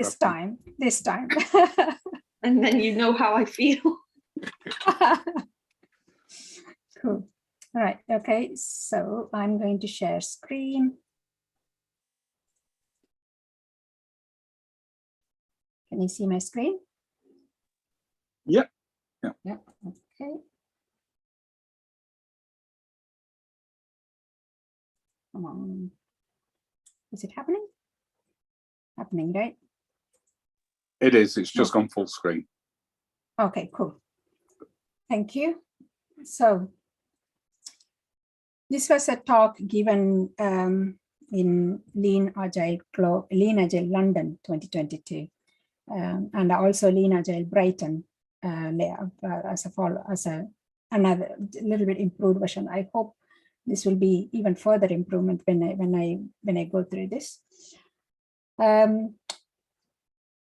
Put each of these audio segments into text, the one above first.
This time. And then you know how I feel. Cool. All right. Okay. So I'm going to share screen. Can you see my screen? Yeah. Yeah. Okay. Come on. Is it happening? Happening, right? It is. It's just gone full screen. Okay, cool. Thank you. So this was a talk given in Lean Agile London 2022, and also Lean Agile Brighton as another little bit improved version. I hope this will be even further improvement when I go through this.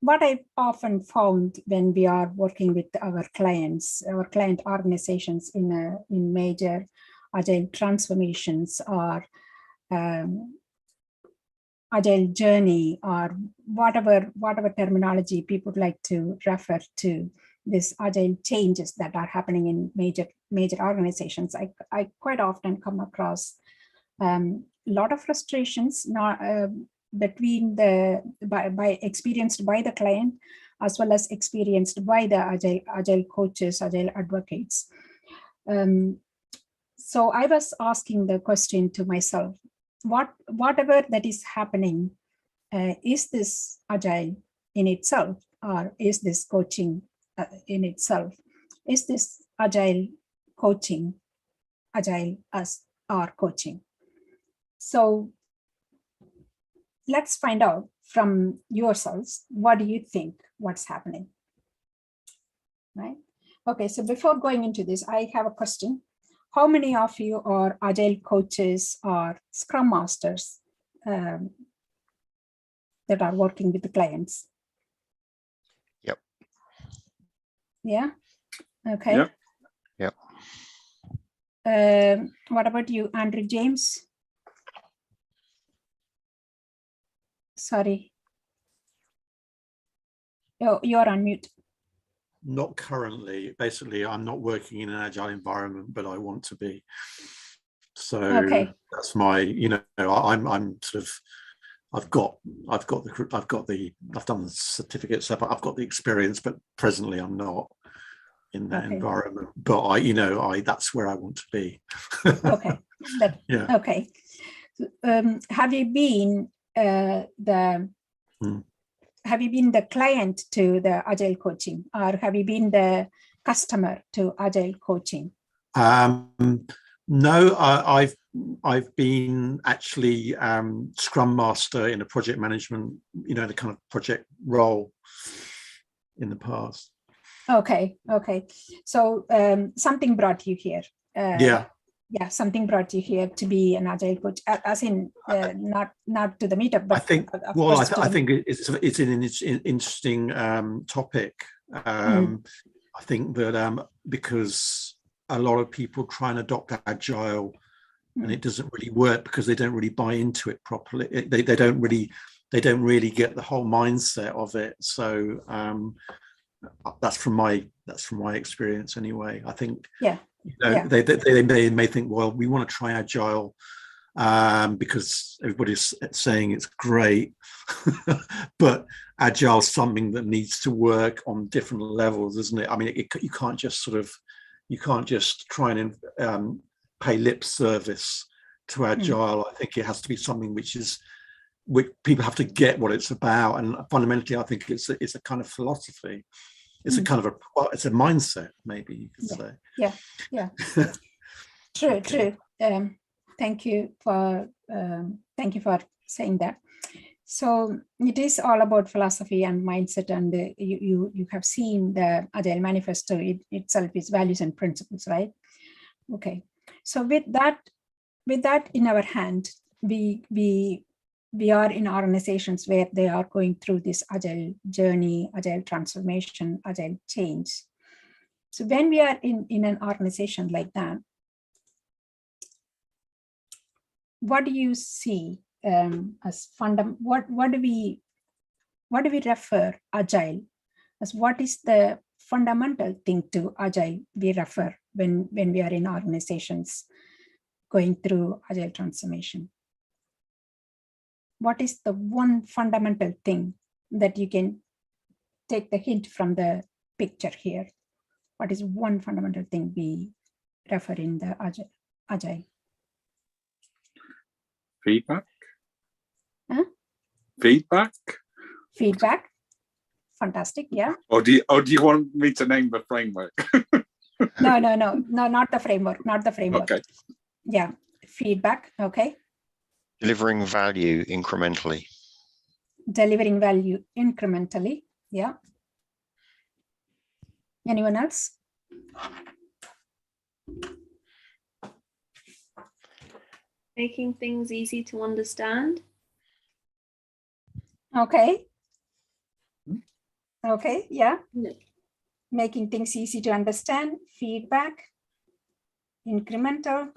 What I've often found when we are working with our clients, our client organizations in major agile transformations or agile journey or whatever terminology people like to refer to this agile changes that are happening in major organizations, I quite often come across a lot of frustrations between experienced by the client as well as experienced by the agile coaches, agile advocates. So I was asking the question to myself, whatever that is happening, is this agile in itself, or is this coaching in itself? Is this agile coaching, agile as or coaching? So let's find out from yourselves, what do you think, what's happening, right? Okay, so before going into this, I have a question. How many of you are agile coaches or scrum masters that are working with the clients? Yep. Yeah, okay. Yep. What about you, Andrew James? Sorry. Oh, you're on mute. Not currently. Basically, I'm not working in an agile environment, but I want to be. So okay. That's my, I'm sort of, I've done the certificates, but I've got the experience, but presently I'm not in that environment. But that's where I want to be. Okay. Yeah. Okay. Have you been have you been the client to the agile coaching, or have you been the customer to agile coaching? No, I've been actually Scrum Master in a project management, the kind of project role in the past. Okay. So something brought you here. Yeah, something brought you here to be an agile coach, as in not to the meetup, but I think. Well, I think it's an interesting topic. I think that because a lot of people try and adopt agile, and it doesn't really work because they don't really buy into it properly. They don't really get the whole mindset of it. So that's from my experience anyway. I think. Yeah. They may think, well, we want to try agile because everybody's saying it's great, but agile is something that needs to work on different levels, isn't it? I mean, you can't just try and pay lip service to agile. I think it has to be something which people have to get what it's about, and fundamentally, I think it's a kind of philosophy. It's a kind of it's a mindset, maybe you could say. Yeah. True. Thank you for saying that. So it is all about philosophy and mindset, and you have seen the Agile Manifesto itself is values and principles, right? Okay. So with that in our hand, we are in organizations where they are going through this agile journey, agile transformation, agile change. So when we are in an organization like that, what do you see as fundamental? What do we what do we refer Agile as? What is the fundamental thing to Agile we refer when we are in organizations going through Agile transformation? What is the one fundamental thing that you can take the hint from the picture here? What is one fundamental thing we refer in the Agile? Feedback. Huh? Feedback. Feedback. Fantastic. Yeah. Or do you want me to name the framework? No, not the framework. Not the framework. Okay. Yeah. Feedback. Okay. Delivering value incrementally. Delivering value incrementally. Yeah. Anyone else? Making things easy to understand. Okay. Okay. Yeah. Yeah. Making things easy to understand. Feedback. Incremental.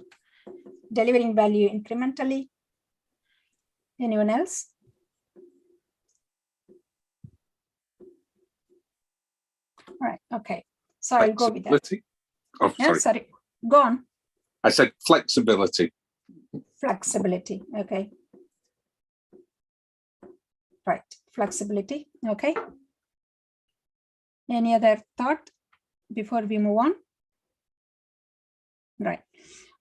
Delivering value incrementally. Anyone else? All right. Okay. So I'll go with that. Flexibility. Oh, Yeah, sorry. Go on. I said flexibility. Flexibility. Okay. Right. Flexibility. Okay. Any other thought before we move on? Right.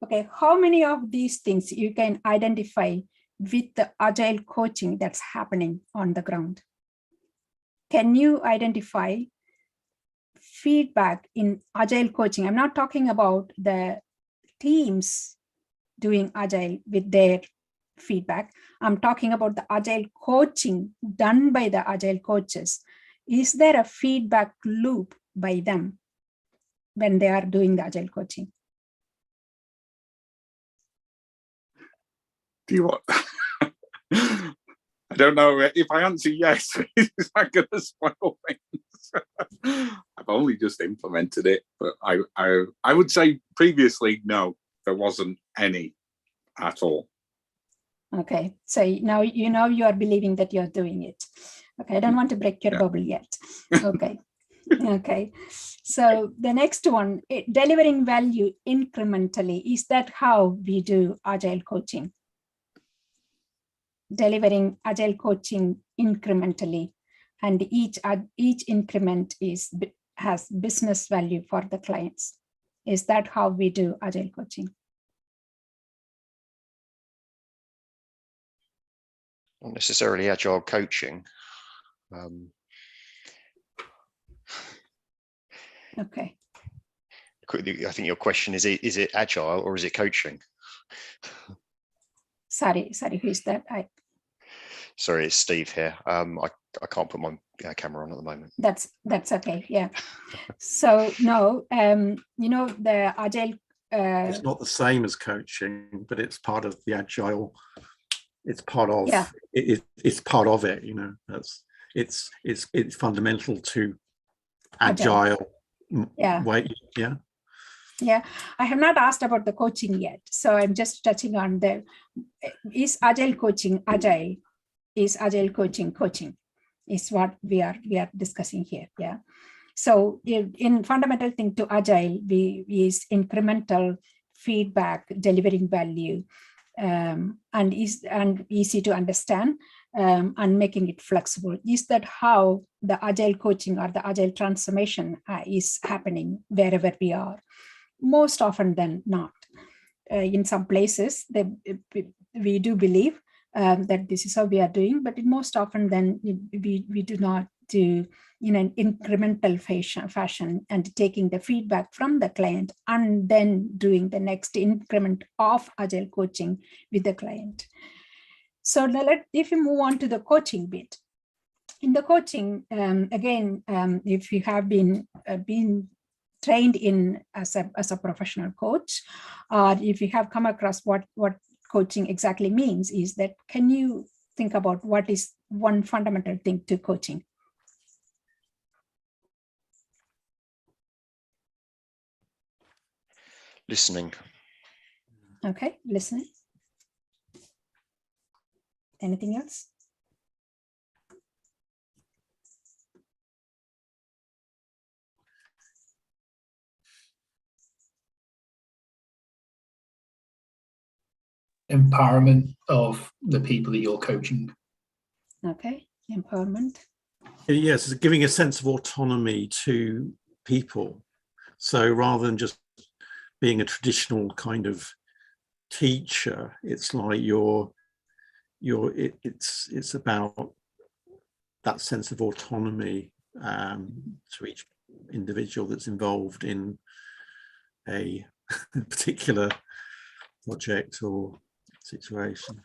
Okay. How many of these things you can identify with the Agile coaching that's happening on the ground? Can you identify feedback in Agile coaching? I'm not talking about the teams doing Agile with their feedback. I'm talking about the Agile coaching done by the Agile coaches. Is there a feedback loop by them when they are doing the Agile coaching? Do you want? I don't know if I answer yes, is that going to spoil things? I've only just implemented it, but I would say previously, no, there wasn't any at all. Okay, so now you are believing that you're doing it. Okay, I don't want to break your bubble yet. Okay. Okay, so the next one, delivering value incrementally. Is that how we do Agile coaching? Delivering Agile coaching incrementally, and each increment has business value for the clients. Is that how we do Agile coaching? Not necessarily agile coaching. Okay. I think your question is it agile or is it coaching? Sorry, who is that? Sorry, it's Steve here. I can't put my camera on at the moment. That's okay. Yeah. So no, the Agile. It's not the same as coaching, but it's part of the Agile. It's part of it's part of it. It's fundamental to Agile. Yeah. Way. Yeah. Yeah, I have not asked about the coaching yet, so I'm just touching on is Agile coaching agile? Is Agile coaching is what we are discussing here. Yeah. So in fundamental thing to Agile, is incremental feedback, delivering value, and easy to understand, and making it flexible. Is that how the Agile coaching or the Agile transformation is happening wherever we are? Most often than not. In some places, we do believe that this is how we are doing, but most often then we do not do in an incremental fashion and taking the feedback from the client and then doing the next increment of Agile coaching with the client. So if we move on to the coaching bit, in the coaching, again, if you have been trained in as a professional coach, or if you have come across what coaching exactly means, is that, can you think about what is one fundamental thing to coaching? Listening. Okay, listening. Anything else? empowerment of the people that you're coaching. Okay, empowerment. Yes, it's giving a sense of autonomy to people. So rather than just being a traditional kind of teacher, it's like it's about that sense of autonomy to each individual that's involved in a particular project or situation.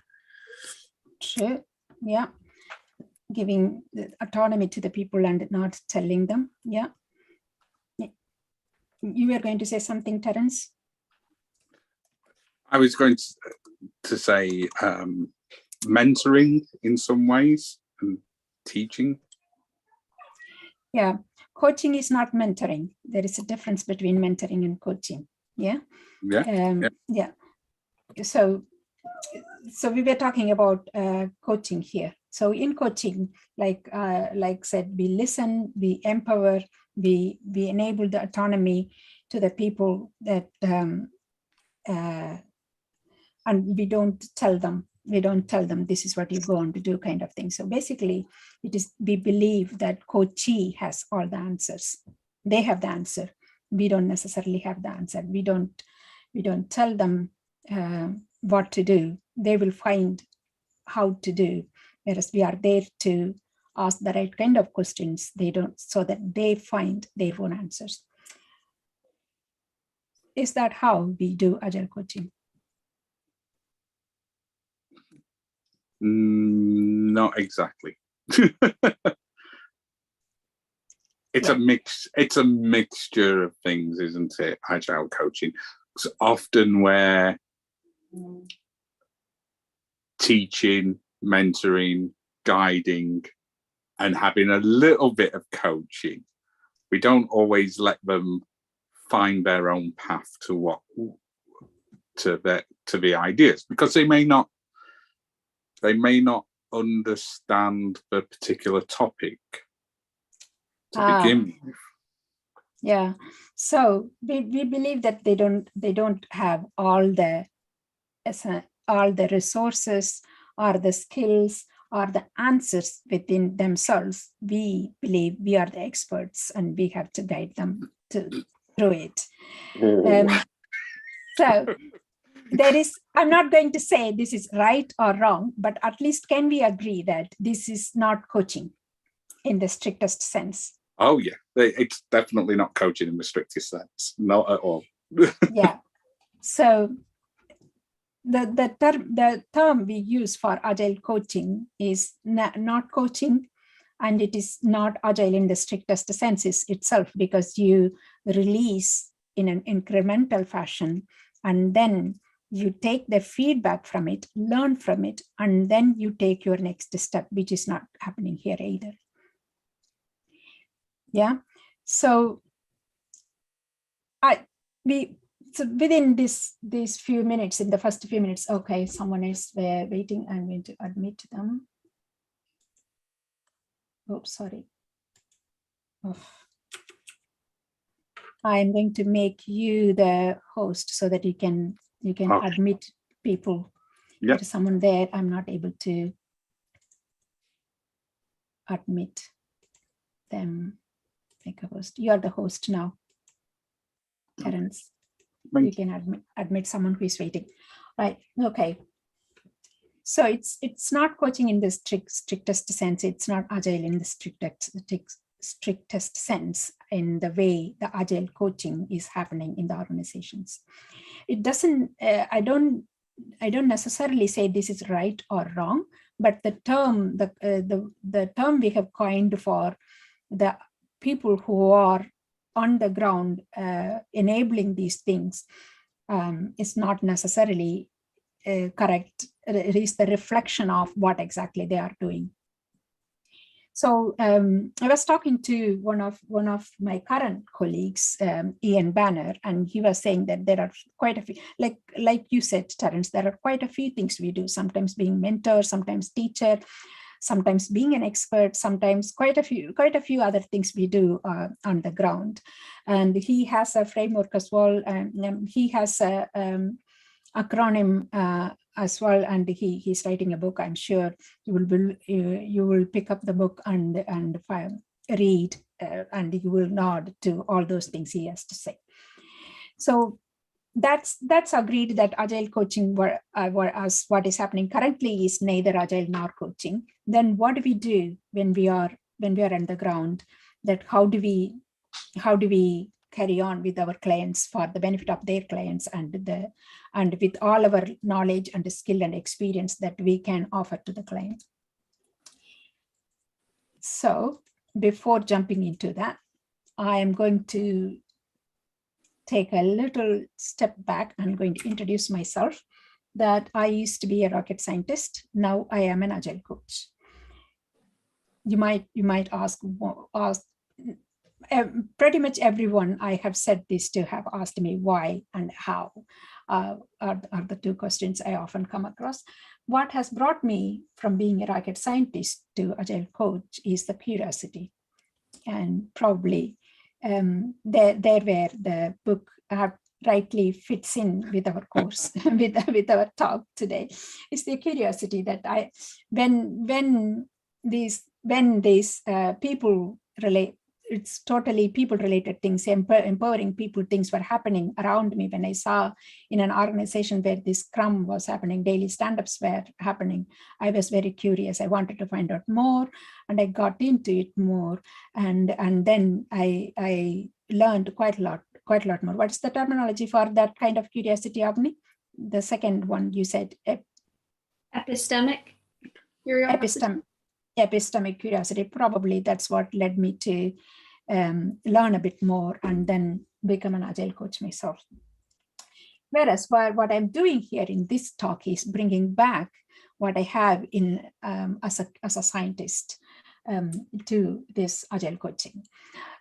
True. Yeah. Giving the autonomy to the people and not telling them. Yeah. You were going to say something, Terence? I was going to say mentoring in some ways and teaching. Yeah. Coaching is not mentoring. There is a difference between mentoring and coaching. Yeah. Yeah. So we were talking about coaching here. So in coaching, like said, we listen, we empower, we enable the autonomy to the people that and we don't tell them this is what you go on to do, kind of thing. So basically we believe that coachee has all the answers. They have the answer. We don't necessarily have the answer. We don't tell them what to do. They will find how to do, whereas we are there to ask the right kind of questions. So that they find their own answers. Is that how we do Agile coaching? Not exactly. It's a mixture of things, isn't it? Agile coaching. It's often where teaching, mentoring, guiding, and having a little bit of coaching. We don't always let them find their own path to the ideas, because they may not understand the particular topic to begin with. Yeah. So we believe that they don't have all the resources or the skills or the answers within themselves. We believe we are the experts and we have to guide them through it. So I'm not going to say this is right or wrong, but at least can we agree that this is not coaching in the strictest sense? Oh yeah, it's definitely not coaching in the strictest sense, not at all. Yeah. So the term we use for Agile coaching is not coaching, and it is not Agile in the strictest sense itself, because you release in an incremental fashion, and then you take the feedback from it, learn from it, and then you take your next step, which is not happening here either. Yeah. So within these few minutes, in the first few minutes, okay, someone is waiting. I'm going to admit them. Oh, sorry. Oh. I'm going to make you the host so that you can okay. Admit people. Yep. There's someone there. I'm not able to admit them. Make a host. You are the host now, Terence. You can admit someone who is waiting. Right. Okay. So it's not coaching in the strictest sense. It's not Agile in the strictest sense in the way the Agile coaching is happening in the organizations. It doesn't. I don't necessarily say this is right or wrong, but the term the term we have coined for the people who are on the ground enabling these things is not necessarily correct. It is the reflection of what exactly they are doing. So I was talking to one of my current colleagues, Ian Banner, and he was saying that there are quite a few, like you said, Terence, there are quite a few things we do, sometimes being mentor, sometimes teacher, sometimes being an expert, sometimes quite a few other things we do on the ground. And he has a framework as well, and he has acronym as well, and he's writing a book. I'm sure you will pick up the book and read, and you will nod to all those things he has to say. So that's agreed that agile coaching as what is happening currently is neither agile nor coaching. Then what do we do when we are on the ground? That how do we carry on with our clients for the benefit of their clients, and with all our knowledge and skill and experience that we can offer to the client. So before jumping into that, I am going to take a little step back. I'm going to introduce myself, that I used to be a rocket scientist. Now I am an agile coach. You might ask pretty much everyone I have said this to have asked me why and how are the two questions I often come across. What has brought me from being a rocket scientist to agile coach is the curiosity, and probably there where the book rightly fits in with our course, with our talk today, is the curiosity that when these people relate. It's totally people-related things, empowering people things were happening around me. When I saw in an organization where this Scrum was happening, daily stand-ups were happening, I was very curious. I wanted to find out more, and I got into it more. And then I learned quite a lot more. What's the terminology for that kind of curiosity, Avni? The second one you said. Epistemic curiosity. Epistemic curiosity. Probably that's what led me to learn a bit more and then become an agile coach myself. Whereas what I'm doing here in this talk is bringing back what I have in as a scientist to this agile coaching.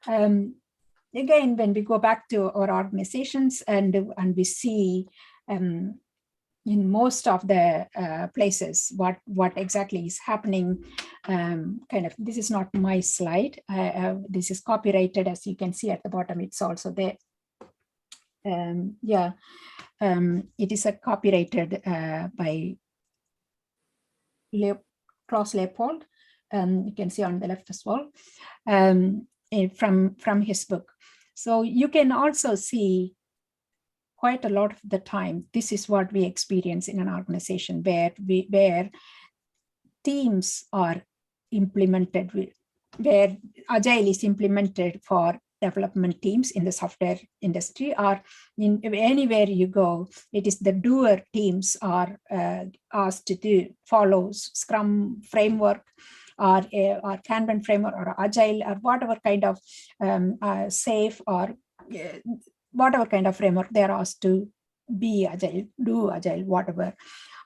Again, when we go back to our organizations and we see in most of the places what exactly is happening, kind of, this is not my slide. This is copyrighted, as you can see at the bottom. It's also there. It is a copyrighted by Klaus Leopold. You can see on the left as well, from his book. So you can also see quite a lot of the time, this is what we experience in an organization where teams are implemented, where agile is implemented for development teams in the software industry, or in anywhere you go, it is the doer teams are asked to follow Scrum framework or Kanban framework or Agile or whatever kind of safe or whatever kind of framework they're asked to be agile, do agile, whatever.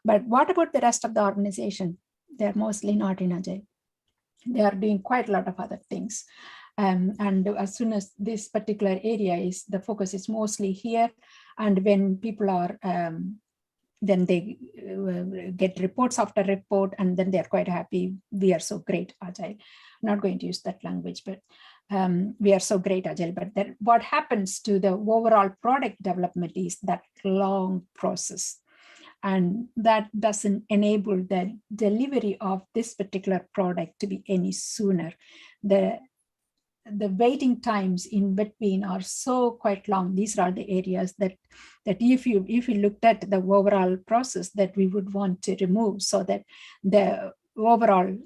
But what about the rest of the organization? They're mostly not in agile. They are doing quite a lot of other things. And as soon as this particular area is, the focus is mostly here. And when people are, then they get reports after report, and then they're quite happy. We are so great agile. I'm not going to use that language, but we are so great agile. But then what happens to the overall product development is that long process. And that doesn't enable the delivery of this particular product to be any sooner. The waiting times in between are so quite long. These are the areas that if you looked at the overall process that we would want to remove, so that the overall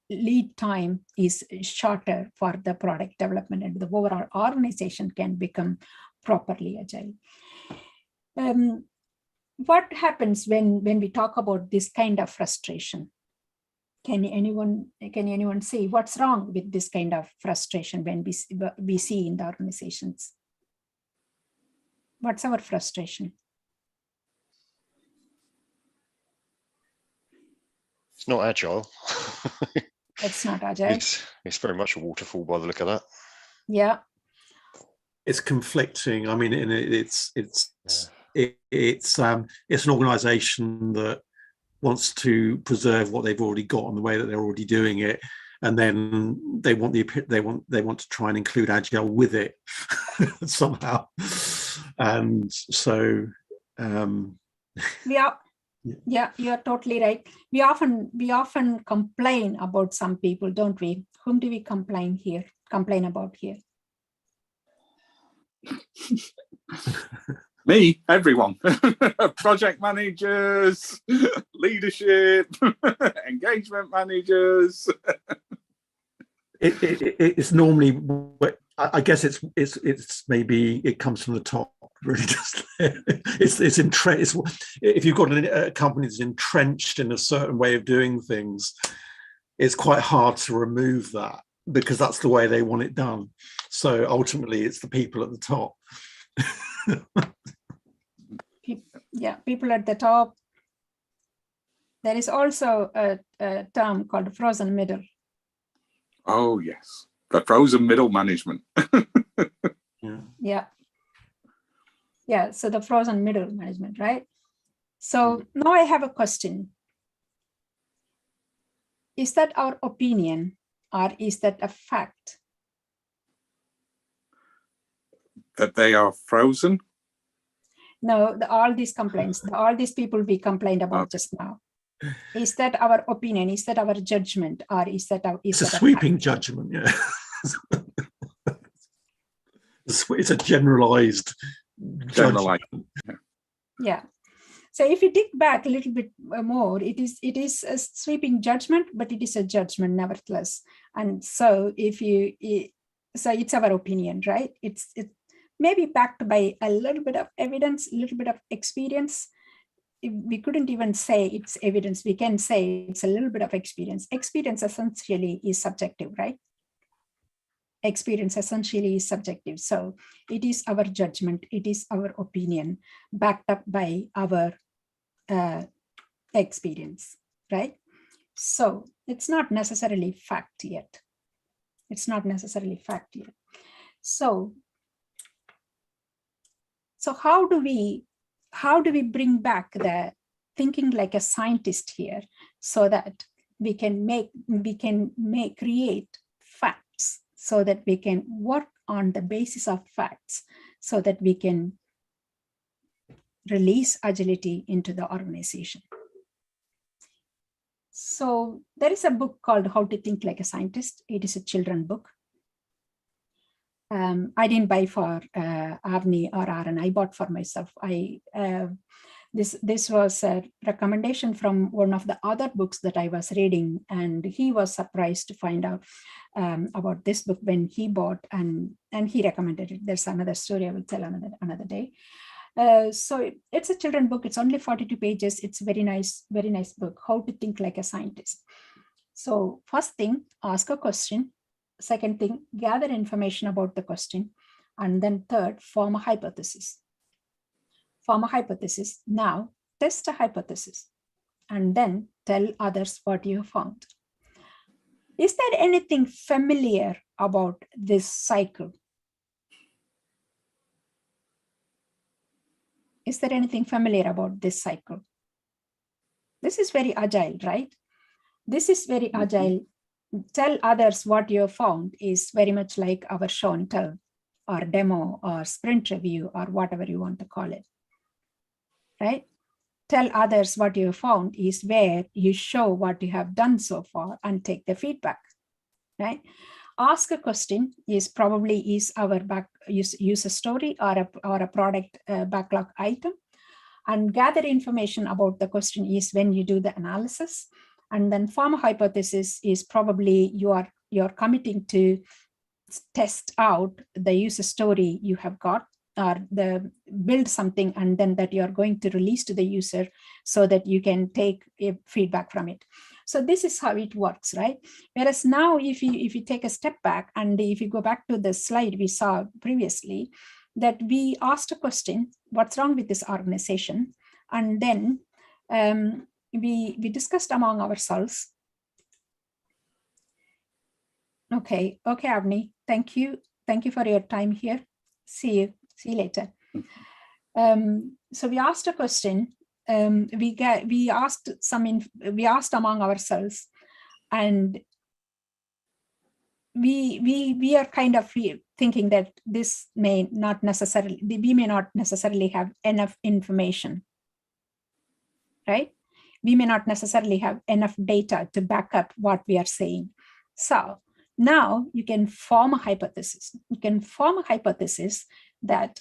lead time is shorter for the product development and the overall organization can become properly agile. What happens when we talk about this kind of frustration? Can anyone say what's wrong with this kind of frustration when we see in the organizations? What's our frustration? It's not agile. It's not agile. It's very much a waterfall by the look of that. Yeah. It's conflicting. I mean, it's an organization that wants to preserve what they've already got and the way that they're already doing it, and then they want to try and include agile with it somehow. And so We are, yeah, you're totally right. We often complain about some people, don't we? Whom do we complain about here? Me, everyone. Project managers, leadership, engagement managers. It's normally, I guess it's maybe it comes from the top. Really, just it's entrenched. If you've got a company that's entrenched in a certain way of doing things, it's quite hard to remove that because that's the way they want it done. So ultimately, it's the people at the top. Yeah, people at the top. There is also a term called frozen middle. Oh yes, the frozen middle management. Yeah, so the frozen middle management, right? So now I have a question. Is that our opinion or is that a fact? That they are frozen? No, all these complaints, all these people we complained about just now. Is that our opinion? Is that our judgment? Or is that our... It's a sweeping judgment, yeah. It's a generalized judgment. Yeah. So if you dig back a little bit more, it is a sweeping judgment, but it is a judgment nevertheless. And so so it's our opinion, right? It may be backed by a little bit of evidence, a little bit of experience. We couldn't even say it's evidence. We can say it's a little bit of experience. Experience essentially is subjective, right? Experience essentially is subjective. So it is our judgment. It is our opinion backed up by our experience, right? So it's not necessarily fact yet. It's not necessarily fact yet. So how do we bring back the thinking like a scientist here so that we can create facts, so that we can work on the basis of facts, so that we can release agility into the organization? So there is a book called How to Think Like a Scientist. It is a children's book. I didn't buy for Avni or Aaron. I bought for myself. This was a recommendation from one of the other books that I was reading, and he was surprised to find out about this book when he bought, and he recommended it. There's another story I will tell another day. So it's a children's book. It's only 42 pages. It's a very nice book. How to Think Like a Scientist. So first thing, ask a question. Second thing, gather information about the question. And then third, form a hypothesis. Form a hypothesis. Now, test a hypothesis. And then tell others what you found. Is there anything familiar about this cycle? Is there anything familiar about this cycle? This is very agile, right? This is very agile. Tell others what you found is very much like our show and tell, or demo, or sprint review, or whatever you want to call it, right? Tell others what you found is where you show what you have done so far and take the feedback, right? Ask a question is probably our use a story or a product backlog item, and gather information about the question is when you do the analysis. And then form a hypothesis is probably you're committing to test out the user story you have got, or build something, and then that you're going to release to the user so that you can take feedback from it. So this is how it works, right? Whereas now, if you take a step back, and if you go back to the slide we saw previously, that we asked a question, what's wrong with this organization? And then we discussed among ourselves. Okay, Avni, thank you for your time here. See you later. So we asked a question. We asked among ourselves, and we are kind of thinking that this may not necessarily, we may not necessarily have enough information, right? We may not necessarily have enough data to back up what we are saying. So now you can form a hypothesis. You can form a hypothesis that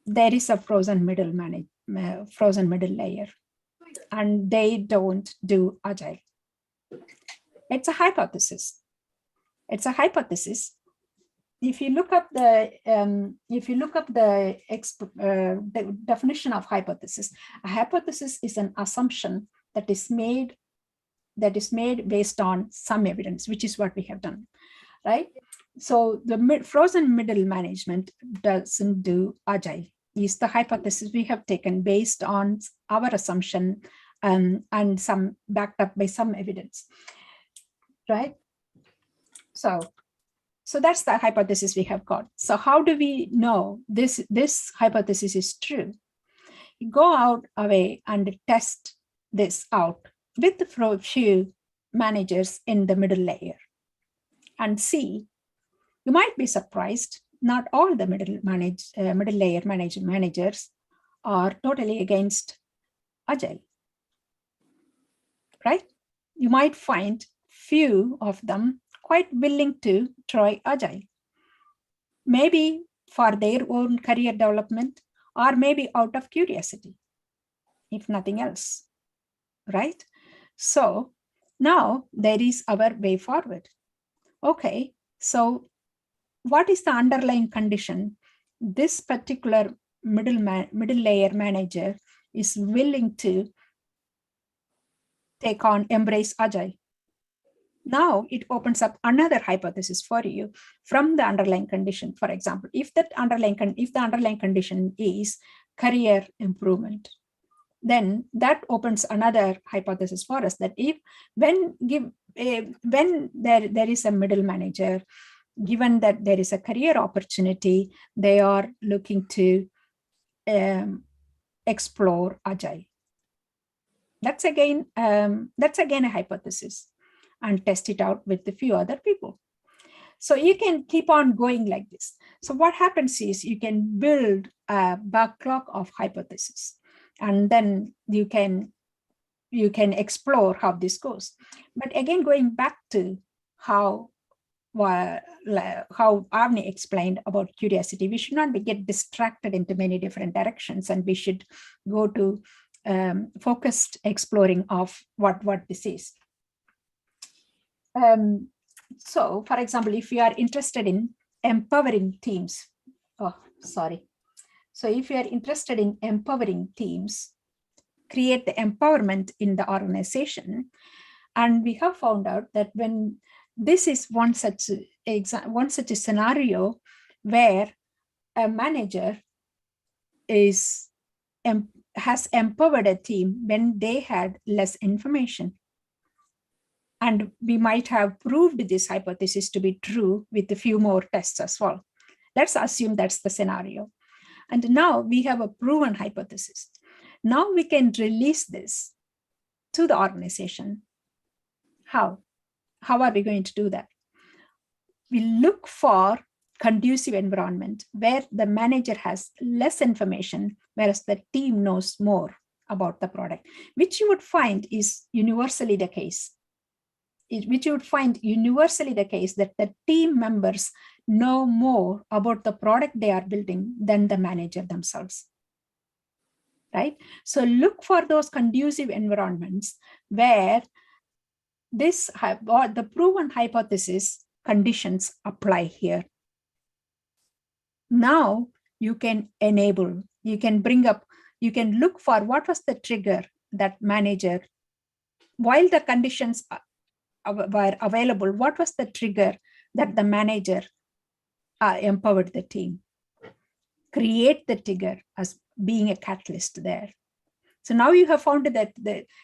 there is a frozen middle layer, and they don't do Agile. It's a hypothesis. It's a hypothesis. If you look up the definition of hypothesis, a hypothesis is an assumption that is made based on some evidence, which is what we have done, right? So the frozen middle management doesn't do Agile. Is the hypothesis we have taken based on our assumption and some backed up by some evidence, right? So that's the hypothesis we have got. So how do we know this hypothesis is true? You go out away and test this out with a few managers in the middle layer and see. You might be surprised, not all the middle layer managers are totally against Agile, right? You might find few of them quite willing to try Agile, maybe for their own career development, or maybe out of curiosity, if nothing else, right? So now there is our way forward. Okay, so what is the underlying condition? This particular middle layer manager is willing to embrace Agile. Now it opens up another hypothesis for you from the underlying condition. For example, if the underlying condition is career improvement, then that opens another hypothesis for us that when there is a middle manager, given that there is a career opportunity, they are looking to explore Agile. That's again a hypothesis, and test it out with a few other people. So you can keep on going like this. So what happens is you can build a backlog of hypotheses, and then you can explore how this goes. But again, going back to how Avni explained about curiosity, we should not get distracted into many different directions, and we should go to focused exploring of what this is. So, for example, if you are interested in empowering teams, So if you are interested in empowering teams, create the empowerment in the organization. And we have found out that when this is one such a scenario where a manager has empowered a team when they had less information. And we might have proved this hypothesis to be true with a few more tests as well. Let's assume that's the scenario. And now we have a proven hypothesis. Now we can release this to the organization. How? How are we going to do that? We look for conducive environment where the manager has less information, whereas the team knows more about the product, which you would find is universally the case. That the team members know more about the product they are building than the manager themselves, right? So look for those conducive environments where the proven hypothesis conditions apply here. Now you can enable, you can look for what was the trigger that manager, while the conditions were available, what was the trigger that the manager empowered the team? Create the trigger as being a catalyst there. So now you have found that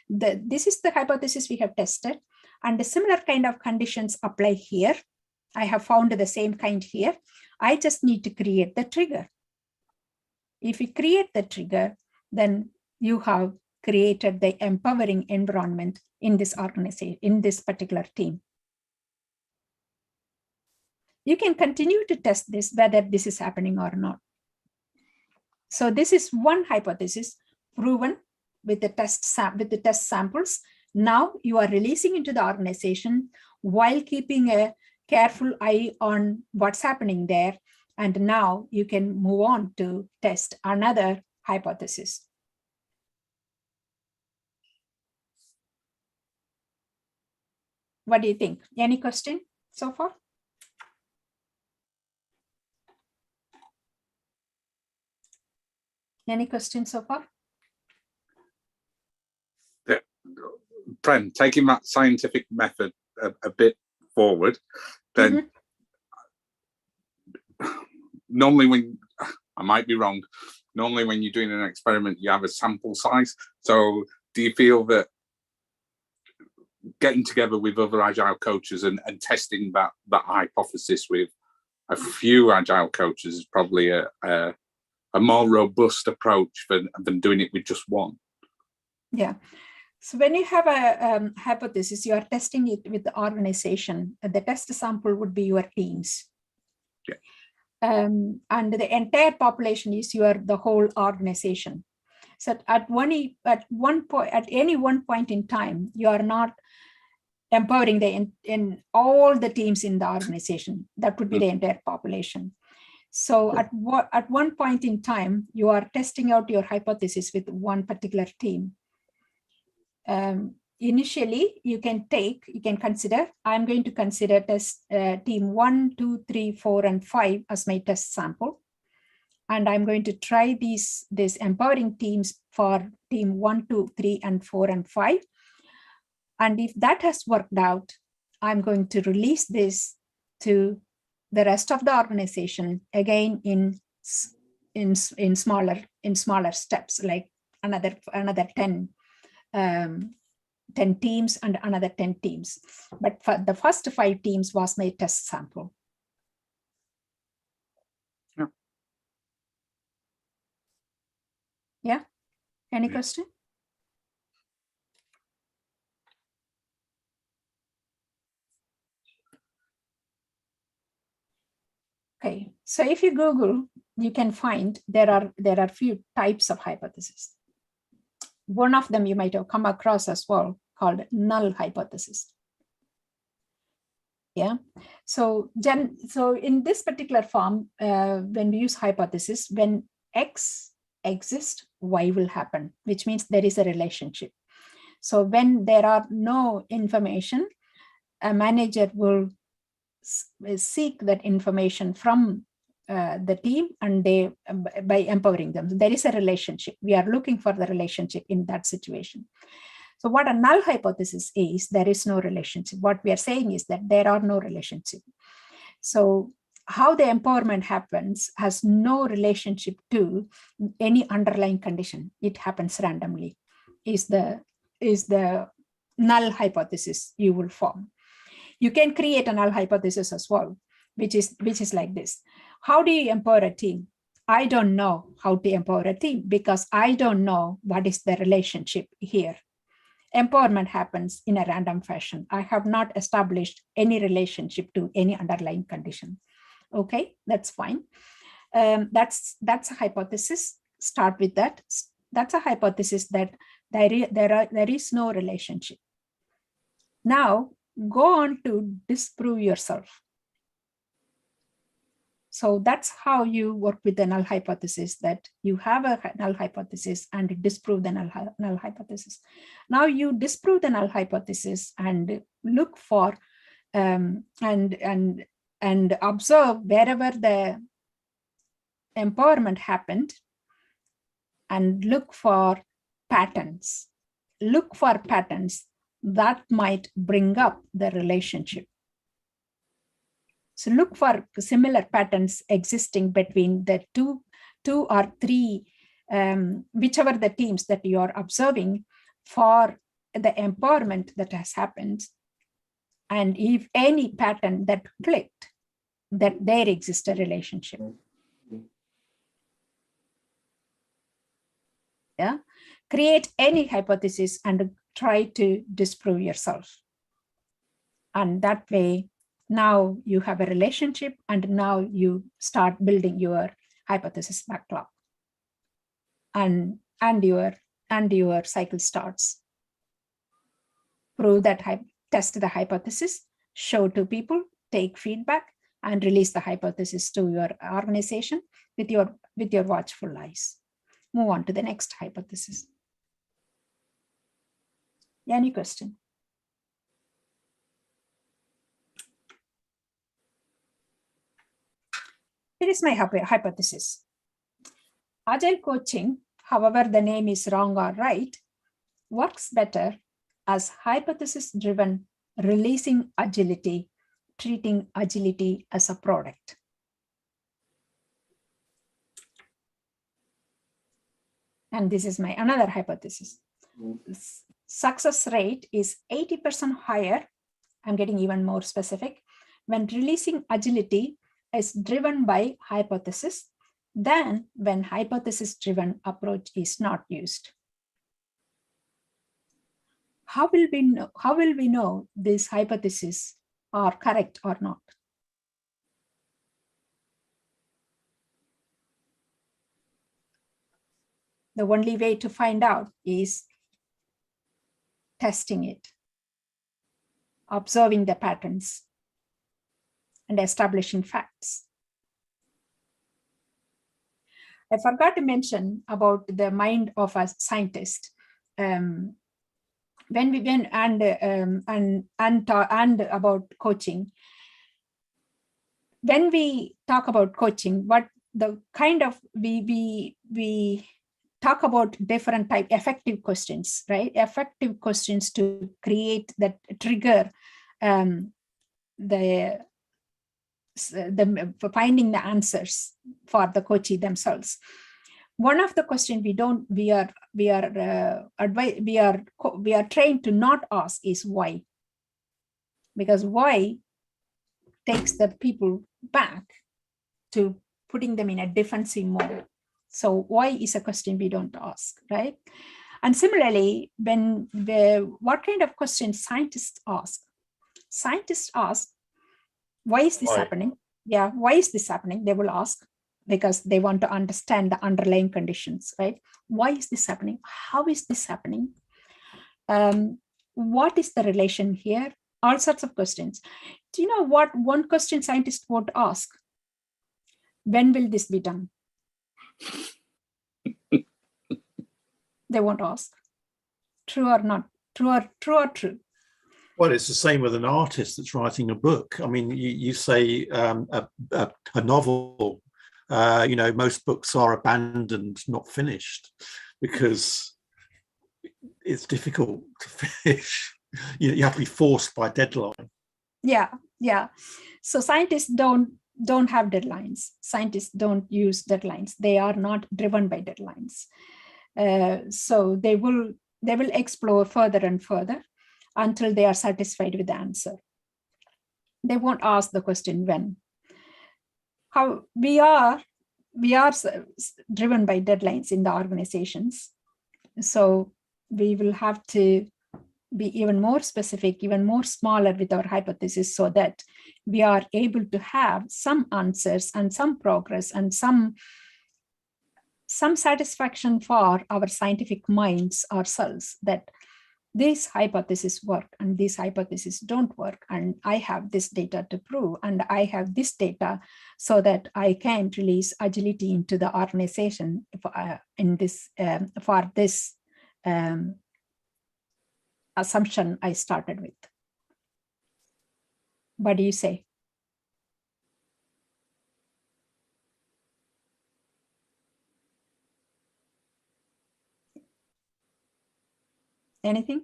this is the hypothesis we have tested, and the similar kind of conditions apply here. I have found the same kind here. I just need to create the trigger. If you create the trigger, then you have created the empowering environment in this organization, in this particular team. you can continue to test this, whether this is happening or not. So this is one hypothesis proven with the test samples. Now you are releasing into the organization while keeping a careful eye on what's happening there. And now you can move on to test another hypothesis. What do you think? Any question so far? Any questions so far? Prem, taking that scientific method a bit forward, then normally when, I might be wrong, normally when you're doing an experiment, you have a sample size. So do you feel that getting together with other Agile coaches and testing that hypothesis with a few Agile coaches is probably a more robust approach than doing it with just one? Yeah. So when you have a hypothesis, you are testing it with the organization. The test sample would be your teams. Yeah. And the entire population is the whole organization. So at any one point in time, you are not empowering in all the teams in the organization. That would be the entire population. So at one point in time, you are testing out your hypothesis with one particular team. Initially, you can consider, I'm going to consider test team 1, 2, 3, 4, and 5 as my test sample. And I'm going to try these empowering teams for team 1, 2, 3, and 4, and 5. And if that has worked out, I'm going to release this to the rest of the organization, again in smaller steps, like another 10 teams and another 10 teams. But for the first 5 teams was my test sample. Yeah. Yeah. Any question? Okay, so if you Google, you can find there are few types of hypotheses. One of them you might have come across as well, called null hypothesis. Yeah, so in this particular form, when we use hypothesis, when X exists, Y will happen, which means there is a relationship. So when there are no information, a manager will seek that information from the team, and by empowering them, there is a relationship. We are looking for the relationship in that situation. So what a null hypothesis is, there is no relationship. What we are saying is that there are no relationship. So how the empowerment happens has no relationship to any underlying condition. It happens randomly, is the null hypothesis you will form. You can create a null hypothesis as well, which is like this. How do you empower a team? I don't know how to empower a team because I don't know what is the relationship here. Empowerment happens in a random fashion. I have not established any relationship to any underlying condition. Okay, that's fine. That's a hypothesis. Start with that. That's a hypothesis that there is no relationship. Now, go on to disprove yourself. So that's how you work with the null hypothesis, that you have a null hypothesis and disprove the null hypothesis. Now you disprove the null hypothesis and look for and observe wherever the empowerment happened and look for patterns. Look for patterns that might bring up the relationship. So look for similar patterns existing between the two or three, whichever the teams that you are observing for the empowerment that has happened. And if any pattern that clicked, that there exists a relationship. Yeah, create any hypothesis and try to disprove yourself. And that way Now you have a relationship, and now you start building your hypothesis backlog, and your cycle starts. Prove that, test the hypothesis, show to people, take feedback, and release the hypothesis to your organization with your watchful eyes. Move on to the next hypothesis. Any question? Here is my hypothesis. Agile coaching, however the name is wrong or right, works better as hypothesis-driven releasing agility, treating agility as a product. And this is my another hypothesis. Success rate is 80% higher. I'm getting even more specific. When releasing agility is driven by hypothesis than when hypothesis-driven approach is not used. How will we know these hypotheses are correct or not? The only way to find out is testing it, observing the patterns, and establishing facts. I forgot to mention about the mind of a scientist. When we went and about coaching, when we talk about coaching, what the kind of we talk about different type effective questions, right? Effective questions to create that trigger for finding the answers for the coachee themselves. One of the questions we are trained to not ask is why, because why takes the people back to putting them in a defensive mode. So why is a question we don't ask, right? And similarly, what kind of questions scientists ask? Scientists ask, why is this happening? Yeah, why is this happening? They will ask because they want to understand the underlying conditions, right? Why is this happening? How is this happening? What is the relation here? All sorts of questions. Do you know what one question scientists won't ask? When will this be done? They won't ask. True or not? True or true? Well, it's the same with an artist that's writing a book. I mean, you say a novel, most books are abandoned, not finished, because it's difficult to finish. You have to be forced by deadline. Yeah. So scientists don't have deadlines. Scientists don't use deadlines. They are not driven by deadlines. So they will explore further and further until they are satisfied with the answer. They won't ask the question when. How we are driven by deadlines in the organizations. So we will have to be even more specific, even more smaller with our hypothesis, so that we are able to have some answers and some progress and some satisfaction for our scientific minds ourselves, that these hypotheses work and these hypotheses don't work, and I have this data to prove, and I have this data so that I can release agility into the organization for this assumption I started with. What do you say? Anything?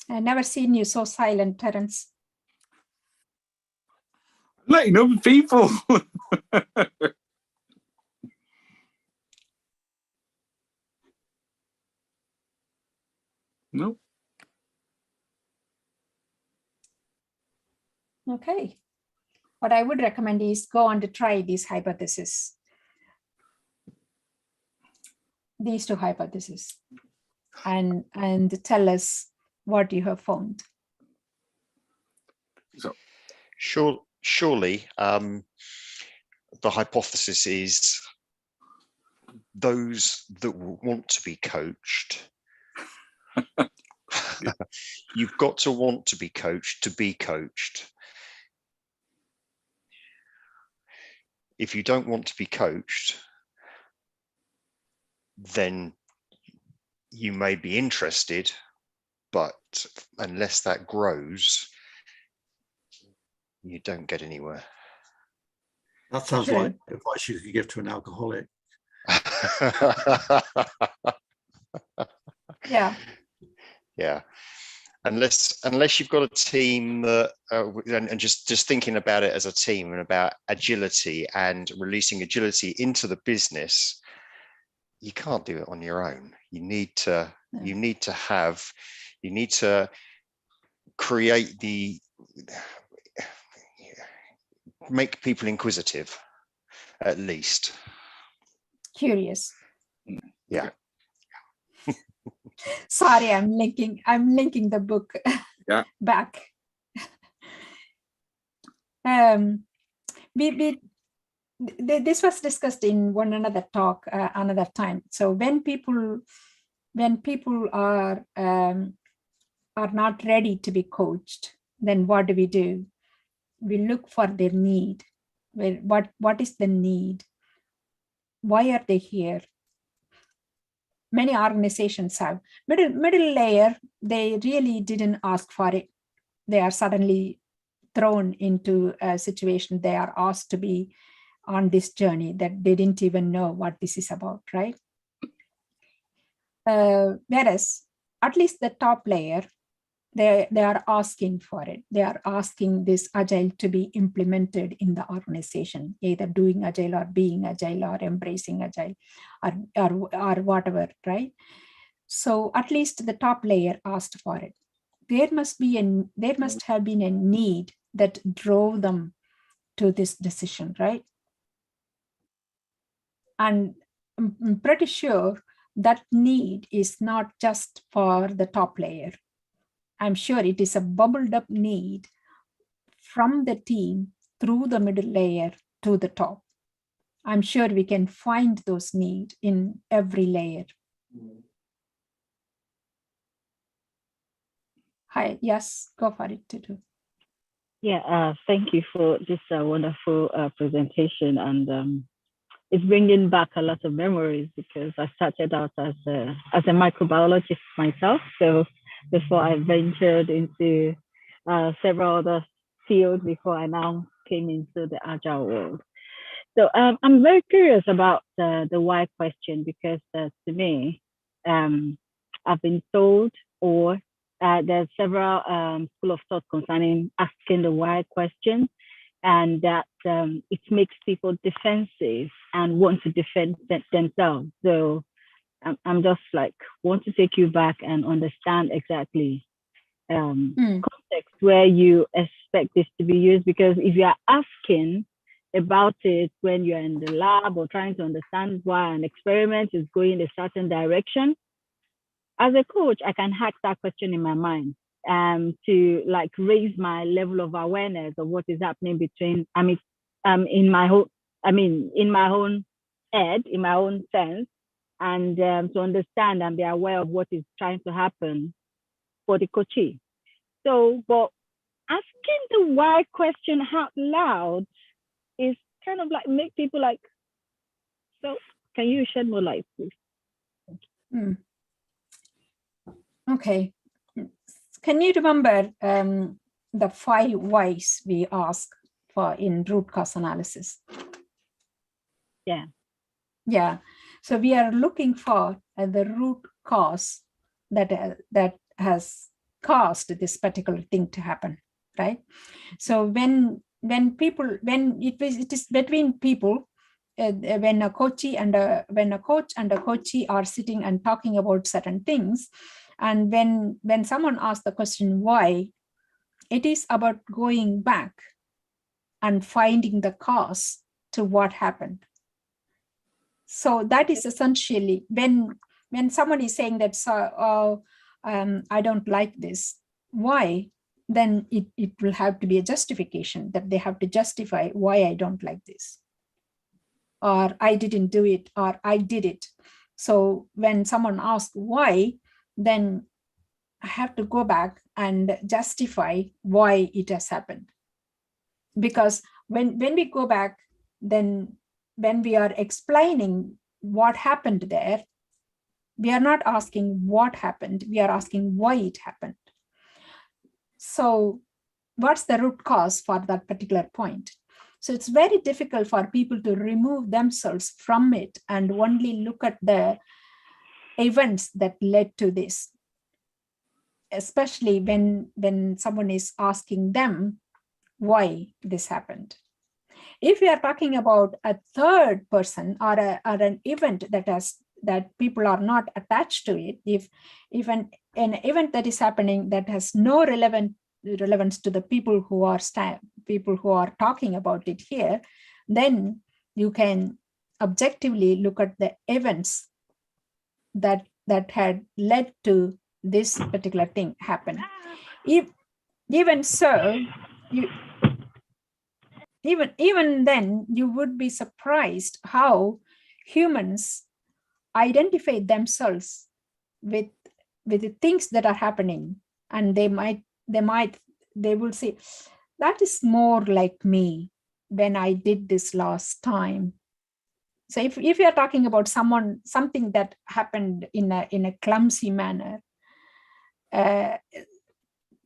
I've never seen you so silent, Terence. Letting other people. No. Okay. What I would recommend is go on to try these hypotheses. These two hypotheses. and tell us what you have found. So surely, the hypothesis is those that want to be coached. You've got to want to be coached to be coached. If you don't want to be coached, then you may be interested, but unless that grows, you don't get anywhere. That sounds like advice you could give to an alcoholic. Yeah. Yeah. Unless you've got a team that, and just thinking about it as a team and about agility and releasing agility into the business, you can't do it on your own. You need to create make people inquisitive, at least. Curious. Yeah. Sorry, I'm linking the book back. This was discussed in one another talk another time. So when people are not ready to be coached, then what do? We look for their need. What is the need? Why are they here? Many organizations have middle layer. They really didn't ask for it. They are suddenly thrown into a situation. They are asked to be on this journey that they didn't even know what this is about, right? Whereas at least the top layer, they are asking for it. They are asking this agile to be implemented in the organization, either doing agile or being agile or embracing agile or whatever, right? So at least the top layer asked for it. There must have been a need that drove them to this decision, right? And I'm pretty sure that need is not just for the top layer. I'm sure it is a bubbled up need from the team through the middle layer to the top. I'm sure we can find those needs in every layer. Hi, yes, go for it, Tutu. Yeah, thank you for this wonderful presentation, and it's bringing back a lot of memories because I started out as a microbiologist myself. So before I ventured into several other fields before I now came into the Agile world. So I'm very curious about the why question because to me, I've been told or there's several school of thought concerning asking the why question, and that it makes people defensive and want to defend themselves. So I'm just like, want to take you back and understand exactly context where you expect this to be used, because if you are asking about it when you're in the lab or trying to understand why an experiment is going a certain direction, as a coach, I can hack that question in my mind to like raise my level of awareness of what is happening between, in my own head, in my own sense, and to understand and be aware of what is trying to happen for the coachee. So, but asking the why question out loud is kind of like make people like, so can you shed more light, please? Okay. Can you remember the 5 whys we ask for in root cause analysis? Yeah. Yeah. So we are looking for the root cause that has caused this particular thing to happen, right? So when it is between people, when a coach and a coachee are sitting and talking about certain things, and when someone asks the question why, it is about going back and finding the cause to what happened. So that is essentially when when someone is saying that, I don't like this, why? Then it will have to be a justification, that they have to justify why I don't like this, or I didn't do it, or I did it. So when someone asks why, then I have to go back and justify why it has happened. Because when we go back, then when we are explaining what happened there, we are not asking what happened, we are asking why it happened. So what's the root cause for that particular point? So it's very difficult for people to remove themselves from it and only look at the events that led to this, especially when someone is asking them why this happened. If we are talking about a third person or an event that people are not attached to it, if an event that is happening that has no relevance to the people who are talking about it here, then you can objectively look at the events that had led to this particular thing happen. Even so, even then, you would be surprised how humans identify themselves with the things that are happening, and they will say, that is more like me when I did this last time. So if you are talking about something that happened in a clumsy manner,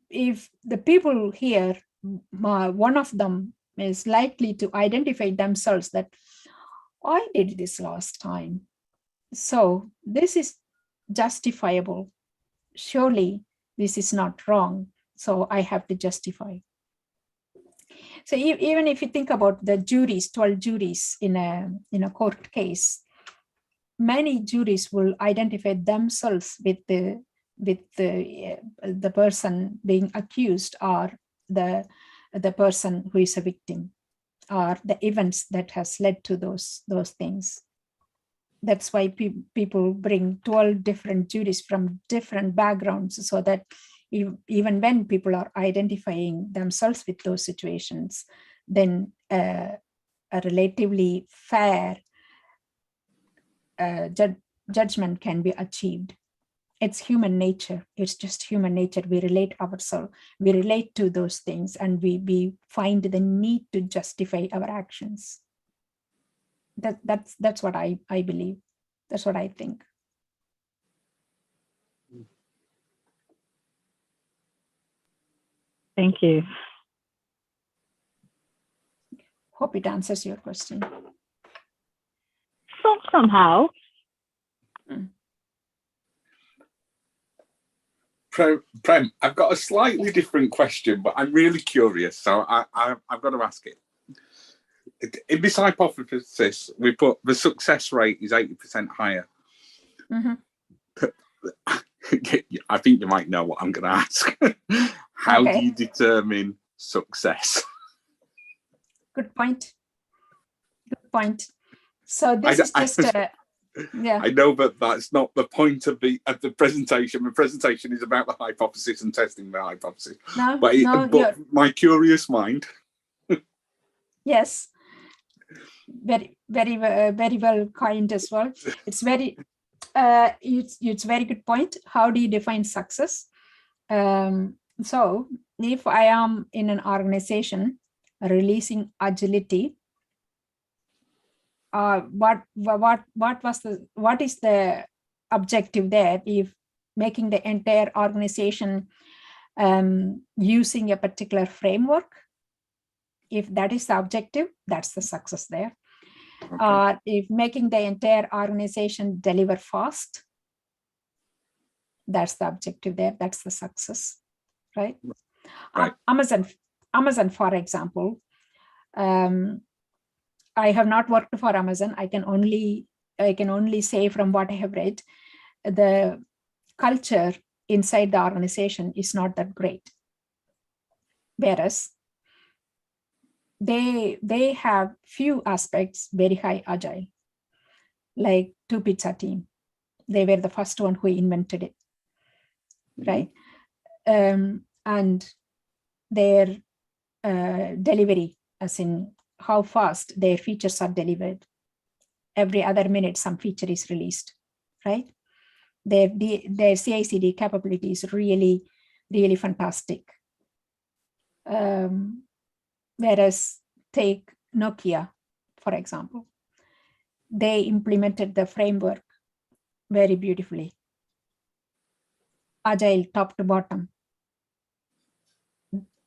if the people here, one of them is likely to identify themselves that I did this last time. So this is justifiable. Surely this is not wrong. So I have to justify. So even if you think about the juries, 12 juries in a court case, many juries will identify themselves with the person being accused, or the person who is a victim, or the events that has led to those things. That's why people bring 12 different juries from different backgrounds, so that even when people are identifying themselves with those situations, then a relatively fair judgment can be achieved. It's human nature. It's just human nature. We relate ourselves. We relate to those things, and we find the need to justify our actions. That's what I believe. That's what I think. Thank you. Hope it answers your question. Somehow. Prem, I've got a slightly different question, but I'm really curious, so I've got to ask it. In this hypothesis, we put the success rate is 80% higher. Mm-hmm. I think you might know what I'm going to ask. How do you determine success? Good point. Good point. So this is just yeah. I know, but that's not the point of the presentation. The presentation is about the hypothesis and testing the hypothesis. But my curious mind. Yes. Very well coined as well. It's very it's very good point. How do you define success? So if I am in an organization releasing agility, what is the objective there? If making the entire organization using a particular framework, if that is the objective, that's the success there. Okay. If making the entire organization deliver fast, that's the objective there. That's the success, right? Amazon, for example, I have not worked for Amazon. I can only say from what I have read, the culture inside the organization is not that great. Whereas they have few aspects very high agile, like 2 pizza team, They were the first one who invented it, right? And their delivery, as in how fast their features are delivered. Every other minute, some feature is released, right? Their CI/CD capability is really, really fantastic. Whereas take Nokia, for example, they implemented the framework very beautifully. Agile top to bottom.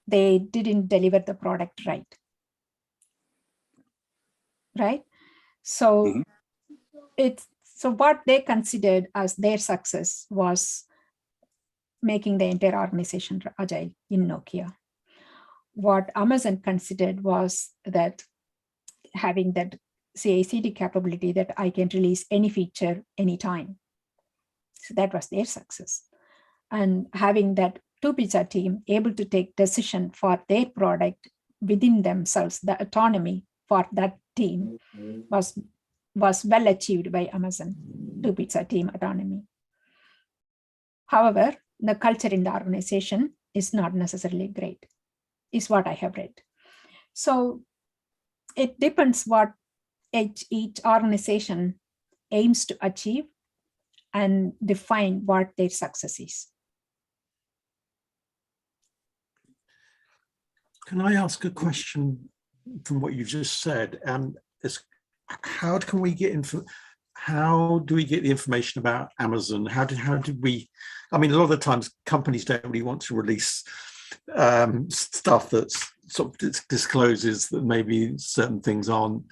They didn't deliver the product right. Right? So so what they considered as their success was making the entire organization agile in Nokia. What Amazon considered was that having that CI/CD capability that I can release any feature anytime. So that was their success. And having that two-pizza team able to take decision for their product within themselves, the autonomy for that team was well achieved by Amazon, two-pizza team autonomy. However, the culture in the organization is not necessarily great, is what I have read. So it depends what each organization aims to achieve and define what their success is. Can I ask a question from what you've just said? How do we get the information about Amazon? How did we? I mean, a lot of the times companies don't really want to release stuff that's sort of discloses that maybe certain things aren't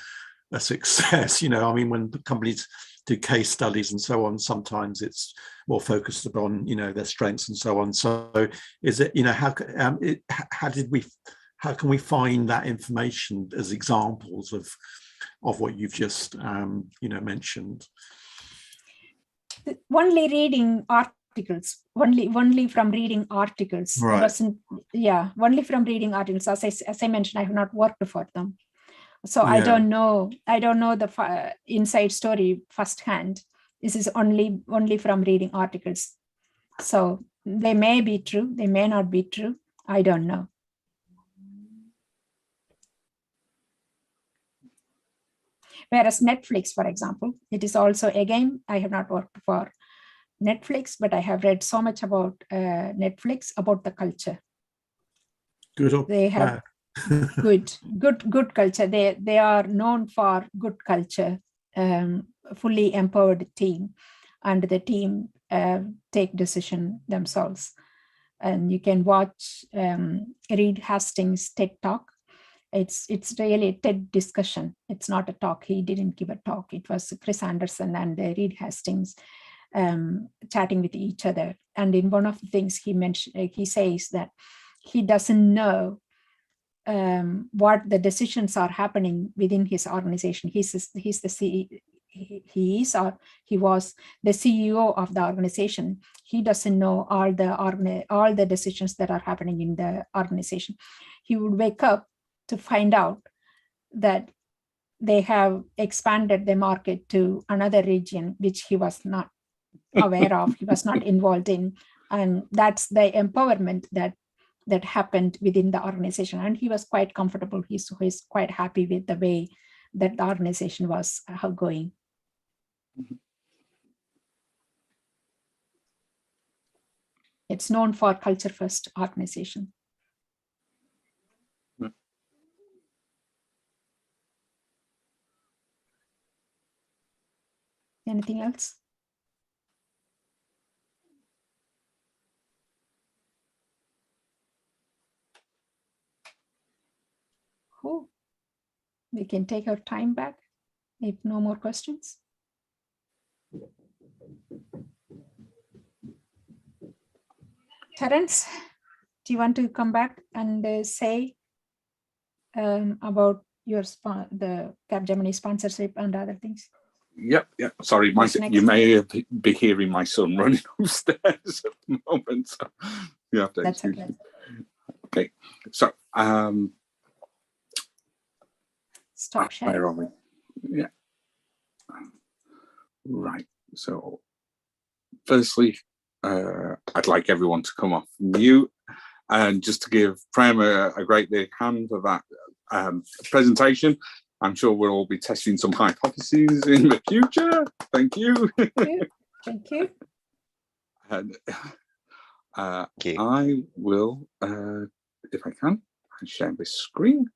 a success. You know, I mean, when companies do case studies and so on, sometimes it's more focused upon, you know, their strengths and so on. So is it, you know, how can we find that information as examples of what you've just you know, mentioned? Only reading articles, only from reading articles. Right. Only from reading articles. As I mentioned, I have not worked for them, so Yeah. I don't know the inside story firsthand. This is only from reading articles. So they may be true, they may not be true. I don't know. Whereas Netflix, for example, it is also, again, I have not worked for Netflix, but I have read so much about Netflix, about the culture. Good or they have bad? good culture. They are known for good culture, fully empowered team, and the team take decision themselves. And you can watch Reed Hastings' TED Talk. It's really a TED discussion. It's not a talk. He didn't give a talk. It was Chris Anderson and Reed Hastings chatting with each other. And in one of the things he mentioned, he says that he doesn't know what the decisions are happening within his organization. He was the CEO of the organization. He doesn't know all the decisions that are happening in the organization. He would wake up to find out that they have expanded the market to another region, which he was not aware of, he was not involved in. And that's the empowerment that happened within the organization. And he was quite comfortable. He's quite happy with the way that the organization was going. It's known for culture first organization. Anything else? Cool. We can take our time back if no more questions. Terence, do you want to come back and say about the Capgemini sponsorship and other things? Yep. Sorry, you may be hearing my son running upstairs at the moment. So you have to excuse me. Okay. So stop sharing. Where are we? Yeah. Right. So firstly, I'd like everyone to come off mute and just to give Prem a great big hand for that presentation. I'm sure we'll all be testing some hypotheses in the future. Thank you. Thank you. And Thank you. I will, if I can, share this screen.